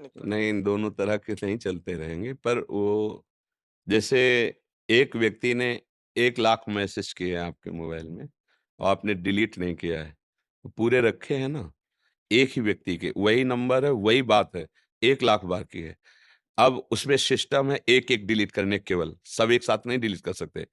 निकला? नहीं, इन दोनों तरह के नहीं चलते रहेंगे, पर वो जैसे एक व्यक्ति ने 1 लाख मैसेज किए हैं आपके मोबाइल में और आपने डिलीट नहीं किया है, तो पूरे रखे हैं ना, एक ही व्यक्ति के, वही नंबर है, वही बात है, 1 लाख बार की है। अब उसमें सिस्टम है एक-एक डिलीट करने केवल, सब एक साथ नहीं डिलीट कर सकते।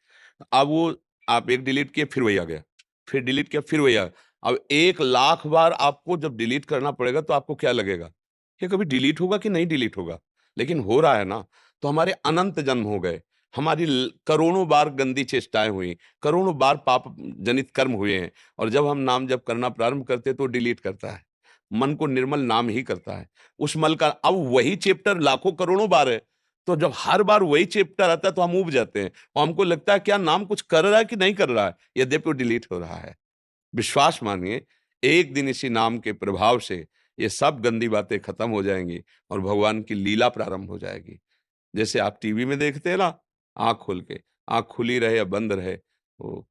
अब वो आप एक डिलीट किए फिर वही आ गया, फिर डिलीट किया फिर वही आ गया। अब 1 लाख बार आपको जब डिलीट करना पड़ेगा तो आपको क्या लगेगा? ये कभी डिलीट होगा कि नहीं डिलीट होगा? लेकिन हो रहा है ना, तो हमारे अनंत जन्म हो गए, हमारी करोड़ों बार गंदी चेष्टाएँ हुई, करोड़ों बार पाप जनित कर्म हुए हैं और जब हम नाम जप करना प्रारंभ करते हैं तो डिलीट करता है। मन को निर्मल नाम ही करता है। उस मल का अब वही चैप्टर लाखों करोड़ों बार है, तो जब हर बार वही चैप्टर आता है तो हम ऊब जाते हैं और हमको लगता है क्या नाम कुछ कर रहा है कि नहीं कर रहा है, यद्यपि वो डिलीट हो रहा है। विश्वास मानिए, एक दिन इसी नाम के प्रभाव से ये सब गंदी बातें खत्म हो जाएँगी और भगवान की लीला प्रारंभ हो जाएगी। जैसे आप टीवी में देखते हैं ना, आँख खोल के, आँख खुली रहे या बंद रहे, वो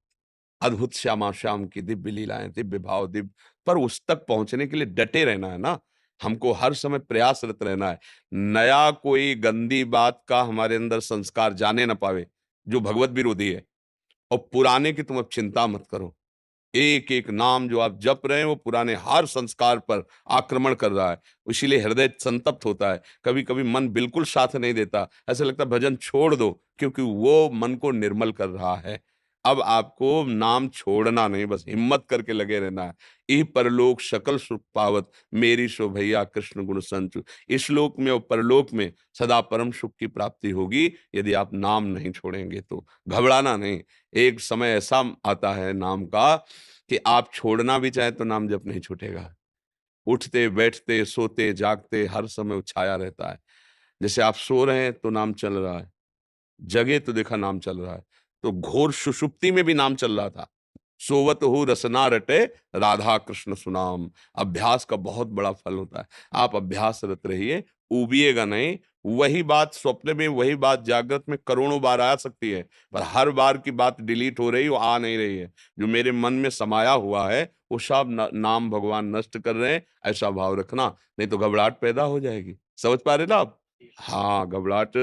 अद्भुत श्यामा श्याम की दिव्य लीलाएँ, दिव्य भाव, दिव्य पर उस तक पहुँचने के लिए डटे रहना है ना, हमको हर समय प्रयासरत रहना है। नया कोई गंदी बात का हमारे अंदर संस्कार जाने ना पावे, जो भगवत विरोधी है और पुराने की तुम अब चिंता मत करो। एक-एक नाम जो आप जप रहे हैं, वो पुराने हर संस्कार पर आक्रमण कर रहा है। इसीलिए हृदय संतप्त होता है। कभी-कभी मन बिल्कुल साथ नहीं देता। ऐसा लगता है भजन छोड़ दो, क्योंकि वो मन को निर्मल कर रहा है। अब आपको नाम छोड़ना नहीं, बस हिम्मत करके लगे रहना है। इह परलोक सकल सुख पावत, मेरी सो भैया कृष्ण गुण संचु। इस लोक में और परलोक में सदा परम सुख की प्राप्ति होगी, यदि आप नाम नहीं छोड़ेंगे तो। घबराना नहीं। एक समय ऐसा आता है नाम का कि आप छोड़ना भी चाहें तो नाम जप नहीं छूटेगा। उठते, बैठते, सोते, जागते हर समय वो छाया रहता है। जैसे आप सो रहे हैं तो नाम चल रहा है, जगे तो देखा नाम चल रहा है, तो घोर सुषुप्ति में भी नाम चल रहा था। सोवत हूँ रसना रटे, राधा कृष्ण सुनाम। अभ्यास का बहुत बड़ा फल होता है। आप अभ्यासरत रहिए, ऊबिएगा नहीं। वही बात स्वप्न में, वही बात जागृत में करोड़ों बार आ सकती है, पर हर बार की बात डिलीट हो रही, वो आ नहीं रही है। जो मेरे मन में समाया हुआ है, वो सब नाम भगवान नष्ट कर रहे हैं, ऐसा भाव रखना, नहीं तो घबराहट पैदा हो जाएगी। समझ पा रहे ना आप? हाँ, घबराहट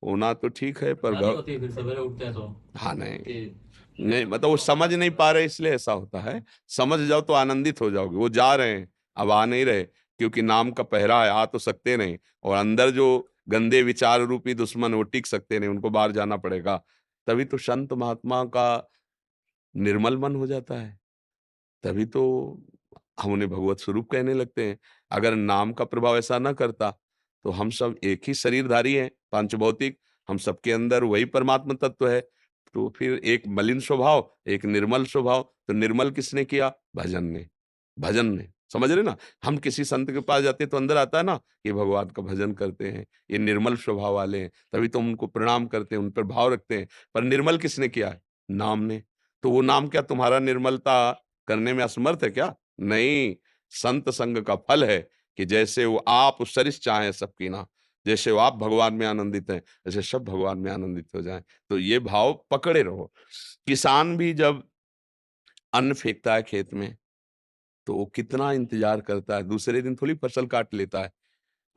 होना तो ठीक है, पर परेशानी होती है फिर सवेरे उठते हैं तो हाँ, नहीं। कि नहीं, मतलब वो समझ नहीं पा रहे इसलिए ऐसा होता है। समझ जाओ तो आनंदित हो जाओगे। वो जा रहे हैं, अब आ नहीं रहे, क्योंकि नाम का पहरा है, आ तो सकते नहीं और अंदर जो गंदे विचार रूपी दुश्मन वो टिक सकते नहीं, उनको बाहर जाना पड़ेगा। तभी तो संत महात्मा का निर्मल मन हो जाता है। तभी तो हम उन्हें भगवत स्वरूप कहने लगते हैं। अगर नाम का प्रभाव ऐसा ना करता, तो हम सब एक ही शरीरधारी हैं, पांचभौतिक, हम सबके अंदर वही परमात्म तत्व है। तो फिर एक मलिन स्वभाव, एक निर्मल स्वभाव, तो निर्मल किसने किया? भजन ने, भजन ने। समझ रहे ना? हम किसी संत के पास जाते हैं तो अंदर आता है ना, ये भगवान का भजन करते हैं, ये निर्मल स्वभाव वाले हैं, तभी तो हम उनको प्रणाम करते हैं, उन पर भाव रखते हैं। पर निर्मल किसने किया है? नाम ने। तो वो नाम क्या तुम्हारा निर्मलता करने में असमर्थ है क्या? नहीं, संत संग का फल है कि जैसे वो आप सरिस चाहें सबकी ना, जैसे वो आप भगवान में आनंदित हैं, ऐसे सब भगवान में आनंदित हो जाएँ। तो ये भाव पकड़े रहो। किसान भी जब अन्न फेंकता है खेत में, तो वो कितना इंतज़ार करता है, दूसरे दिन थोड़ी फसल काट लेता है।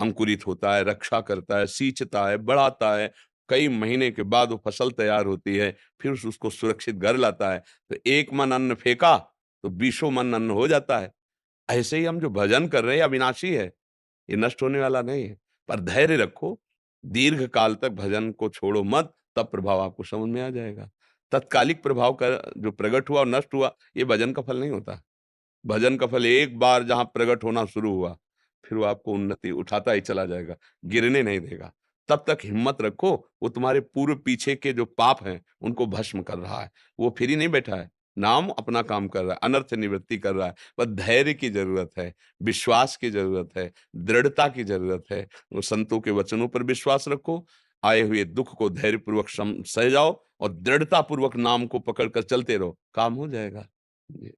अंकुरित होता है, रक्षा करता है, सींचता है, बढ़ाता है, कई महीने के बाद वो फसल तैयार होती है, फिर उसको सुरक्षित घर लाता है। तो एक मन अन्न फेंका, तो बीसों मन अन्न हो जाता है। ऐसे ही हम जो भजन कर रहे हैं अविनाशी है, ये नष्ट होने वाला नहीं है। पर धैर्य रखो, दीर्घ काल तक भजन को छोड़ो मत, तब प्रभाव आपको समझ में आ जाएगा। तात्कालिक प्रभाव का जो प्रकट हुआ और नष्ट हुआ, ये भजन का फल नहीं होता। भजन का फल एक बार जहाँ प्रकट होना शुरू हुआ, फिर वो आपको उन्नति उठाता ही चला जाएगा, गिरने नहीं देगा। तब तक हिम्मत रखो, वो तुम्हारे पूर्व पीछे के जो पाप हैं, उनको भस्म कर रहा है। वो फ्री नहीं बैठा है, नाम अपना काम कर रहा है, अनर्थ निवृत्ति कर रहा है। बस धैर्य की ज़रूरत है, विश्वास की ज़रूरत है, दृढ़ता की ज़रूरत है। वो संतों के वचनों पर विश्वास रखो, आए हुए दुःख को धैर्यपूर्वक सह जाओ और दृढ़तापूर्वक नाम को पकड़ कर चलते रहो, काम हो जाएगा। जी।